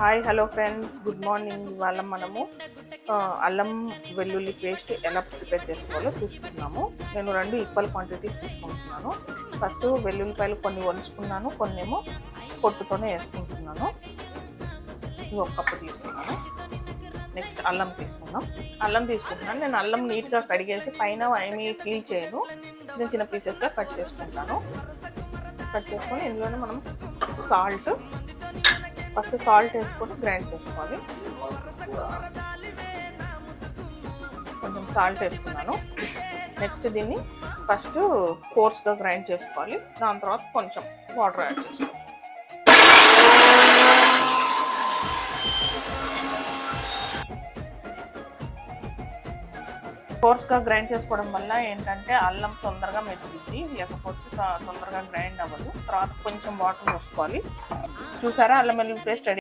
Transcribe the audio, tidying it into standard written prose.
Hi hello friends, good morning. ఇవాళ మనము అల్లం వెల్లుల్లి పేస్ట్ ఎలా ప్రిపేర్ చేసుకోవాలో చూసుకున్నాము. నేను 2 ఈక్వల్ క్వాంటిటీస్ తీసుకుంటున్నాను. ఫస్ట్ వెల్లుల్లిపాయలు కొన్ని వంచుకున్నాను, కొన్ని ఏమో పొట్టుతోనే వేసుకుంటున్నాను. ఇది 1 కప్పు తీసుకున్నాను. నెక్స్ట్ అల్లం తీసుకుంటున్నాను. నేను అల్లం నీట్గా కడిగేసి పైన ఏమీ పీల్ చేయను, చిన్న చిన్న పీసెస్గా కట్ చేసుకుంటాను. కట్ చేసుకొని ఇందులోనే మనం ఫస్ట్ సాల్ట్ వేసుకొని గ్రైండ్ చేసుకోవాలి. కొంచెం సాల్ట్ వేసుకున్నాను. నెక్స్ట్ దీన్ని ఫస్ట్ కోర్స్గా గ్రైండ్ చేసుకోవాలి. దాని తర్వాత కొంచెం వాటర్ యాడ్ చేసుకోవాలి. కోర్స్గా గ్రైండ్ చేసుకోవడం వల్ల ఏంటంటే అల్లం తొందరగా మెరుగుద్ది, లేకపోతే తొందరగా గ్రైండ్ అవ్వదు. తర్వాత కొంచెం వాటర్ వేసుకోవాలి. చూసారా, అల్లం వెల్లుల్లి పేస్ట్ రెడీ.